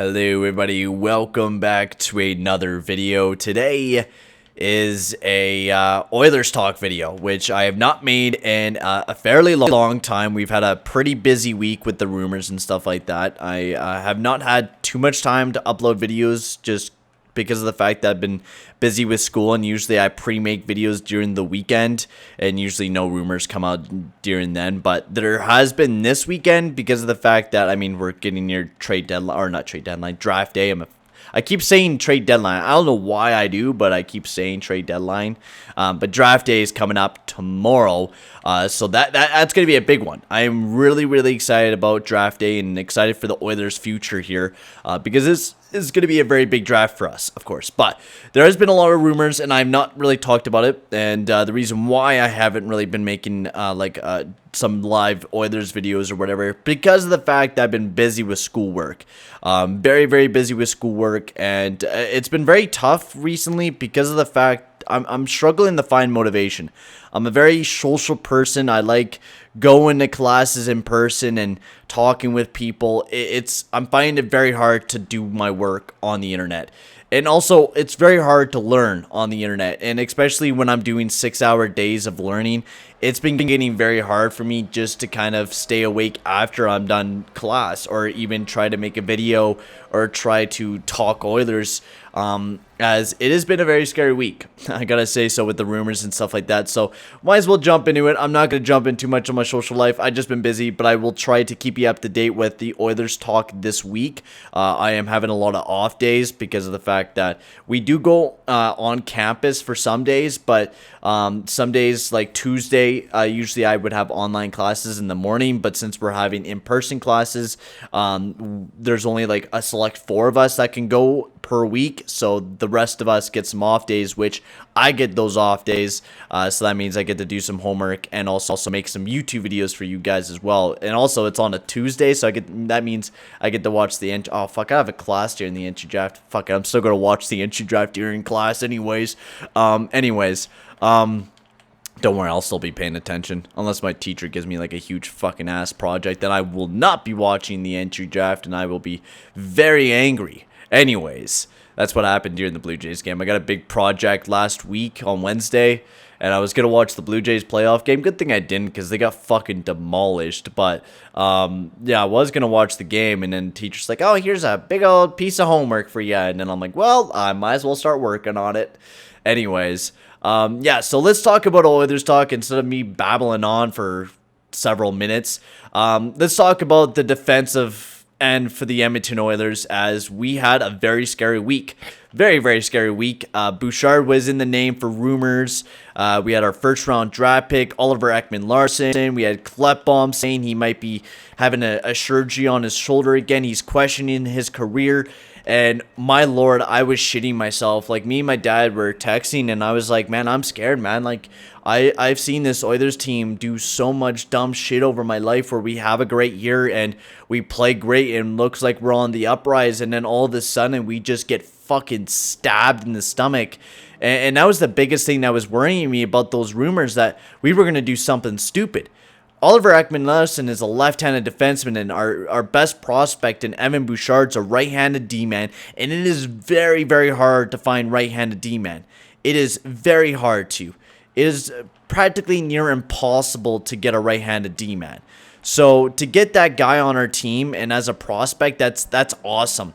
Hello everybody, welcome back to another video. Today is a Oilers talk video, which I have not made in a fairly long time. We've had a pretty busy week with the rumors and stuff like that. I have not had too much time to upload videos just because of the fact that I've been busy with school, and usually I pre-make videos during the weekend, and usually no rumors come out during then. But there has been this weekend because of the fact that, I mean, we're getting near trade deadline, or not trade deadline, draft day. I keep saying trade deadline. I don't know why I do, but I keep saying trade deadline. But draft day is coming up tomorrow, so that's going to be a big one. I am really excited about draft day and excited for the Oilers' future here, because this is going to be a very big draft for us, of course. But there has been a lot of rumors, and I've not really talked about it. And the reason why I haven't really been making some live Oilers videos or whatever, because of the fact that I've been busy with schoolwork. Very busy with schoolwork, and it's been very tough recently because of the fact I'm struggling to find motivation. I'm a very social person. I like going to classes in person and talking with people. I'm finding it very hard to do my work on the internet. And also, it's very hard to learn on the internet, and especially when I'm doing 6-hour days of learning, it's been getting very hard for me just to kind of stay awake after I'm done class, or even try to make a video or try to talk Oilers, as it has been a very scary week, I gotta say so, with the rumors and stuff like that. So might as well jump into it. I'm not gonna jump in too much on my social life. I've just been busy, but I will try to keep you up to date with the Oilers talk this week. I am having a lot of off days because of the fact that we do go on campus for some days, but some days like Tuesday, usually I would have online classes in the morning, but since we're having in-person classes, there's only like a select 4 of us that can go per week, so the rest of us get some off days, which I get those off days, so that means I get to do some homework and also make some YouTube videos for you guys as well. And also it's on a Tuesday, so that means I get to watch the oh fuck, I have a class during the entry draft. Fuck it, I'm still gonna watch the entry draft during class anyways. Don't worry, I'll still be paying attention. Unless my teacher gives me like a huge fucking ass project, then I will not be watching the entry draft, and I will be very angry. Anyways, that's what happened during the Blue Jays game. I got a big project last week on Wednesday, and I was going to watch the Blue Jays playoff game. Good thing I didn't, because they got fucking demolished. But, yeah, I was going to watch the game, and then the teacher's like, oh, here's a big old piece of homework for you. And then I'm like, well, I might as well start working on it. Anyways, yeah, so let's talk about Oilers talk instead of me babbling on for several minutes. Let's talk about the defensive end for the Edmonton Oilers, as we had a very scary week. Very scary week. Bouchard was in the name for rumors. We had our first round draft pick, Oliver Ekman-Larsson. We had Klefbom saying he might be having a surgery on his shoulder again. He's questioning his career. And my lord, I was shitting myself. Like, me and my dad were texting, and I was like, man, I'm scared, man. Like, I've seen this Oilers team do so much dumb shit over my life, where we have a great year and we play great and looks like we're on the uprise, and then all of a sudden we just get fucking stabbed in the stomach. And that was the biggest thing that was worrying me about those rumors, that we were going to do something stupid. Oliver Ekman-Larsson is a left-handed defenseman, and our best prospect in Evan Bouchard's a right-handed D-man, and it is very hard to find right-handed D-man. It is very hard to. It is practically near impossible to get a right-handed D-man. So to get that guy on our team and as a prospect, that's awesome.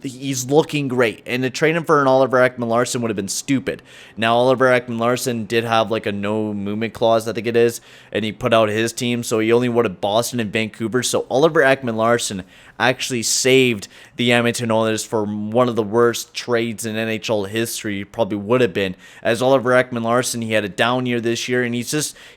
He's looking great. And to trade him for an Oliver Ekman-Larsson would have been stupid. Now, Oliver Ekman-Larsson did have like a no movement clause, I think it is, and he put out his team, so he only wanted Boston and Vancouver. So Oliver Ekman-Larsson actually saved the Edmonton Oilers from one of the worst trades in NHL history. Probably would have been, as Oliver Ekman-Larsson, he had a down year this year, and he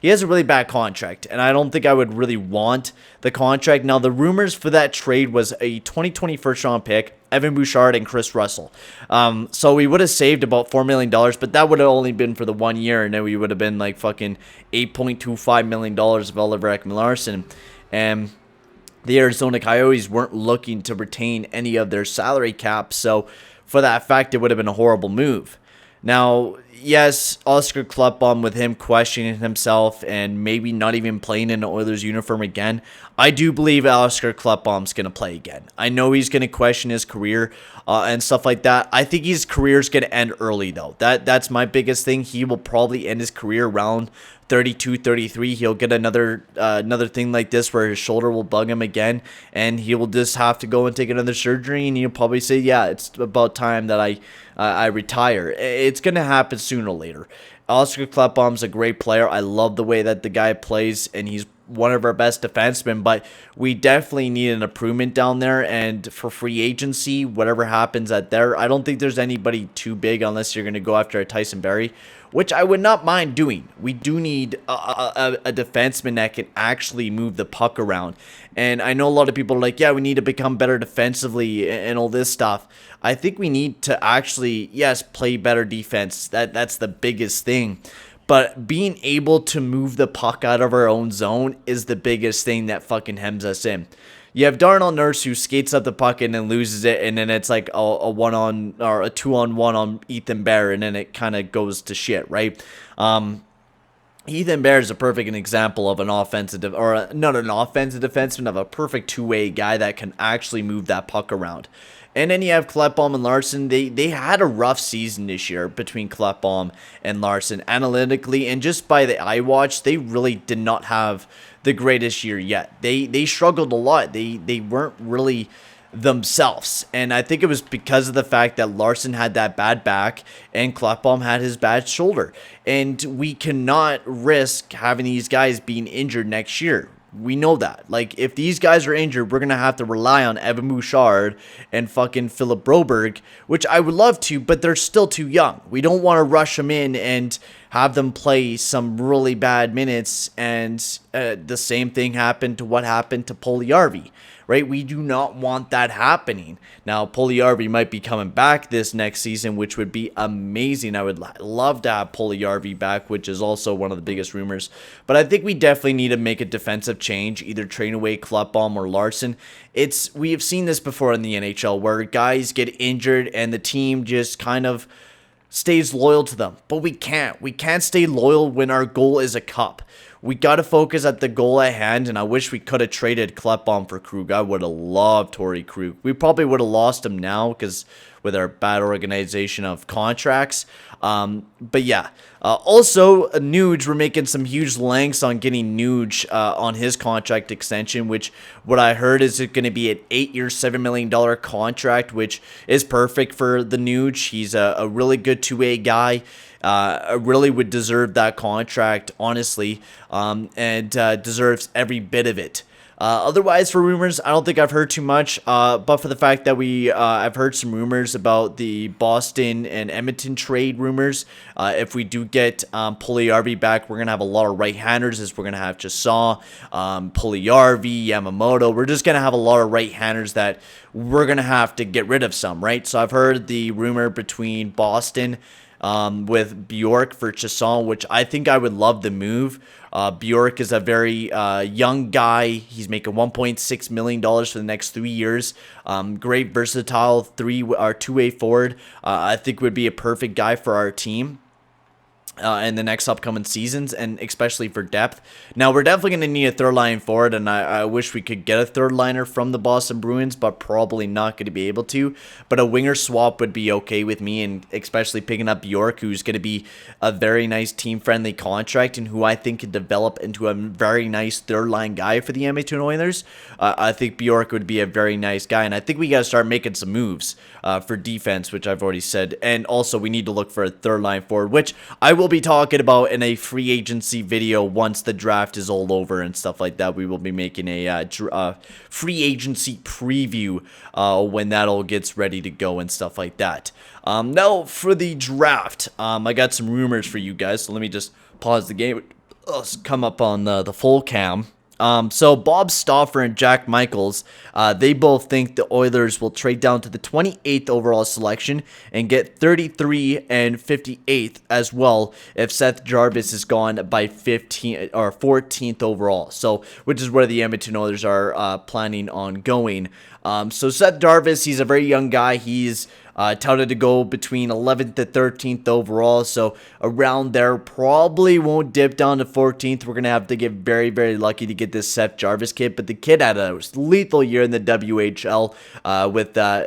has a really bad contract, and I don't think I would really want the contract. Now, the rumors for that trade was a 2020 first round pick, Evan Bouchard, and Chris Russell. So we would have saved about $4 million, but that would have only been for the 1 year, and then we would have been like fucking $8.25 million of Oliver Ekman-Larsson. And the Arizona Coyotes weren't looking to retain any of their salary cap, so for that fact, it would have been a horrible move. Now, yes, Oscar Klefbom, with him questioning himself and maybe not even playing in the Oilers uniform again, I do believe Oscar Klefbom's going to play again. I know he's going to question his career and stuff like that. I think his career's going to end early, though. That's my biggest thing. He will probably end his career around 32, 33. He'll get another thing like this where his shoulder will bug him again, and he will just have to go and take another surgery, and he'll probably say, yeah, it's about time that I retire. It's going to happen sooner or later. Oscar Klefbom's a great player. I love the way that the guy plays, and he's one of our best defensemen, but we definitely need an improvement down there. And for free agency, whatever happens at there, I don't think there's anybody too big unless you're going to go after a Tyson Barrie, which I would not mind doing. We do need a defenseman that can actually move the puck around. And I know a lot of people are like, yeah, we need to become better defensively and all this stuff. I think we need to actually, yes, play better defense. That's the biggest thing. But being able to move the puck out of our own zone is the biggest thing that fucking hems us in. You have Darnell Nurse who skates up the puck and then loses it, and then it's like a 1-on or a 2-on-1 on Ethan Bear, and then it kind of goes to shit, right? Ethan Bear is a perfect example of an offensive, or not an offensive defenseman, of a perfect two-way guy that can actually move that puck around. And then you have Klefbom and Larson. They had a rough season this year between Klefbom and Larson. Analytically and just by the eye watch, they really did not have the greatest year yet. They struggled a lot. They weren't really themselves. And I think it was because of the fact that Larson had that bad back and Klefbom had his bad shoulder. And we cannot risk having these guys being injured next year. We know that. Like, if these guys are injured, we're going to have to rely on Evan Bouchard and fucking Philip Broberg, which I would love to, but they're still too young. We don't want to rush them in and have them play some really bad minutes, and the same thing happened to what happened to Puljujärvi, right? We do not want that happening. Now, Puljujärvi might be coming back this next season, which would be amazing. I would love to have Puljujärvi back, which is also one of the biggest rumors. But I think we definitely need to make a defensive change, either trade away Klefbom or Larson. We have seen this before in the NHL where guys get injured and the team just kind of stays loyal to them. But we can't. We can't stay loyal when our goal is a cup. We got to focus at the goal at hand, and I wish we could have traded Klefbom for Krug. I would have loved Torrey Krug. We probably would have lost him now because with our bad organization of contracts. But yeah. Also, Nuge, we're making some huge lengths on getting Nuge on his contract extension, which what I heard is going to be an 8-year, $7 million contract, which is perfect for the Nuge. He's a really good two-way guy. Really would deserve that contract, honestly, and deserves every bit of it. Otherwise, for rumors, I don't think I've heard too much, but for the fact that I've heard some rumors about the Boston and Edmonton trade rumors. If we do get Puljujärvi back, we're going to have a lot of right-handers, as we're going to have Chassau, Puljujärvi, Yamamoto. We're just going to have a lot of right-handers that we're going to have to get rid of some, right? So I've heard the rumor between Boston with Bjork for Chasson, which I think I would love the move. Bjork is a very young guy. He's making $1.6 million for the next 3 years. Great versatile two-way forward. I think would be a perfect guy for our team in the next upcoming seasons, and especially for depth. Now, we're definitely going to need a third line forward, and I wish we could get a third liner from the Boston Bruins, but probably not going to be able to. But a winger swap would be okay with me, and especially picking up Bjork, who's going to be a very nice team-friendly contract, and who I think could develop into a very nice third line guy for the Edmonton Oilers. I think Bjork would be a very nice guy, and I think we got to start making some moves for defense, which I've already said. And also, we need to look for a third line forward, which I will be talking about in a free agency video once the draft is all over and stuff like that. We will be making a free agency preview when that all gets ready to go and stuff like that. Now for the draft, I got some rumors for you guys, so let me just pause the game. Let's come up on the full cam. So Bob Stauffer and Jack Michaels, they both think the Oilers will trade down to the 28th overall selection and get 33 and 58th as well if Seth Jarvis is gone by 15 or 14th overall. So, which is where the Edmonton Oilers are planning on going. So Seth Jarvis, he's a very young guy. He's touted to go between 11th to 13th overall, so around there. Probably won't dip down to 14th. We're going to have to get very, very lucky to get this Seth Jarvis kid, but the kid had a lethal year in the WHL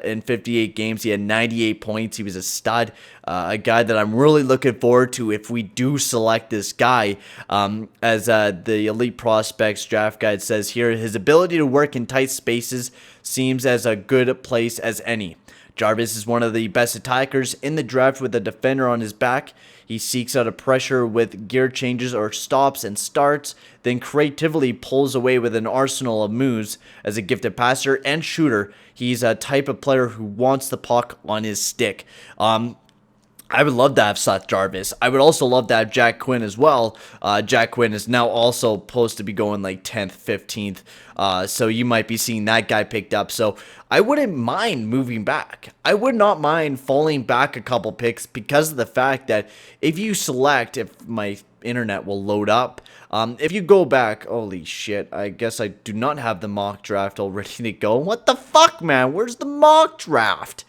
in 58 games. He had 98 points. He was a stud, a guy that I'm really looking forward to if we do select this guy. As the Elite Prospects draft guide says here, his ability to work in tight spaces seems as a good place as any. Jarvis is one of the best attackers in the draft with a defender on his back. He seeks out a pressure with gear changes or stops and starts, then creatively pulls away with an arsenal of moves. As a gifted passer and shooter, he's a type of player who wants the puck on his stick. I would love to have Seth Jarvis. I would also love to have Jack Quinn as well. Jack Quinn is now also supposed to be going like 10th, 15th. So you might be seeing that guy picked up. So I wouldn't mind moving back. I would not mind falling back a couple picks because of the fact that if you select, if my internet will load up, if you go back, holy shit, I guess I do not have the mock draft all ready to go. What the fuck, man? Where's the mock draft?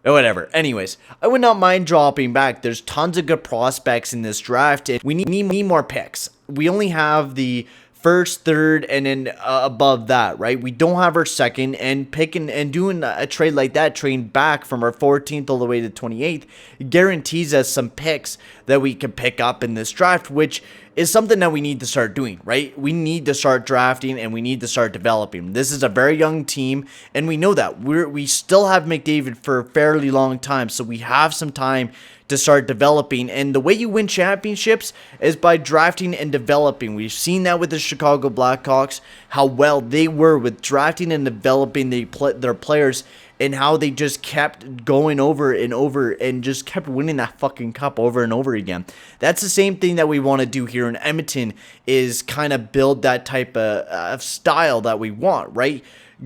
Or whatever. Anyways, I would not mind dropping back. There's tons of good prospects in this draft, and we need more picks. We only have the first, third, and then above that, right? We don't have our second, and picking and doing a trade like that, trading back from our 14th all the way to 28th, guarantees us some picks that we can pick up in this draft, which is something that we need to start doing, right? We need to start drafting and we need to start developing. This is a very young team, and we know that. We still have McDavid for a fairly long time, so we have some time to start developing. And the way you win championships is by drafting and developing. We've seen that with the Chicago Blackhawks, how well they were with drafting and developing their players, and how they just kept going over and over and just kept winning that fucking cup over and over again. That's the same thing that we want to do here in Edmonton, is kind of build that type of style that we want, right?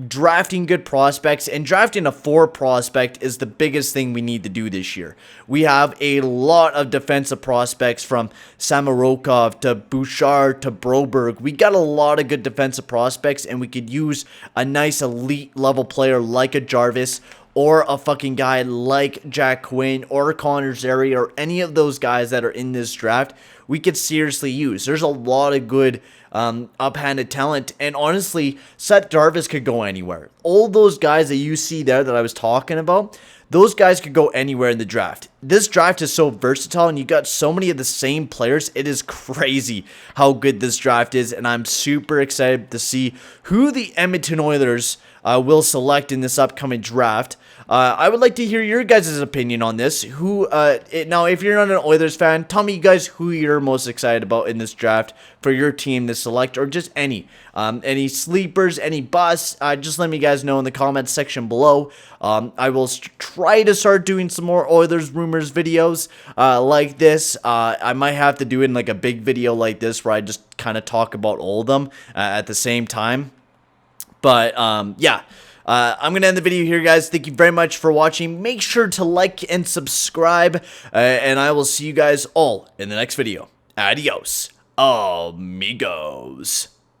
Drafting good prospects, and drafting a 4 prospect is the biggest thing we need to do this year. We have a lot of defensive prospects, from Samorukov to Bouchard to Broberg. We got a lot of good defensive prospects, and we could use a nice elite level player like a Jarvis, or a fucking guy like Jack Quinn or Connor Zary, or any of those guys that are in this draft. We could seriously use. There's a lot of good up-handed talent, and honestly, Seth Jarvis could go anywhere. All those guys that you see there that I was talking about, those guys could go anywhere in the draft. This draft is so versatile, and you got so many of the same players. It is crazy how good this draft is, and I'm super excited to see who the Edmonton Oilers will select in this upcoming draft. I would like to hear your guys' opinion on this. Now, if you're not an Oilers fan, tell me, you guys, who you're most excited about in this draft for your team to select, or just any sleepers, any busts. Just let me guys know in the comments section below. I will try to start doing some more Oilers rumors videos like this. I might have to do it in like a big video like this, where I just kind of talk about all of them at the same time. But yeah. I'm going to end the video here, guys. Thank you very much for watching. Make sure to like and subscribe, and I will see you guys all in the next video. Adios, amigos.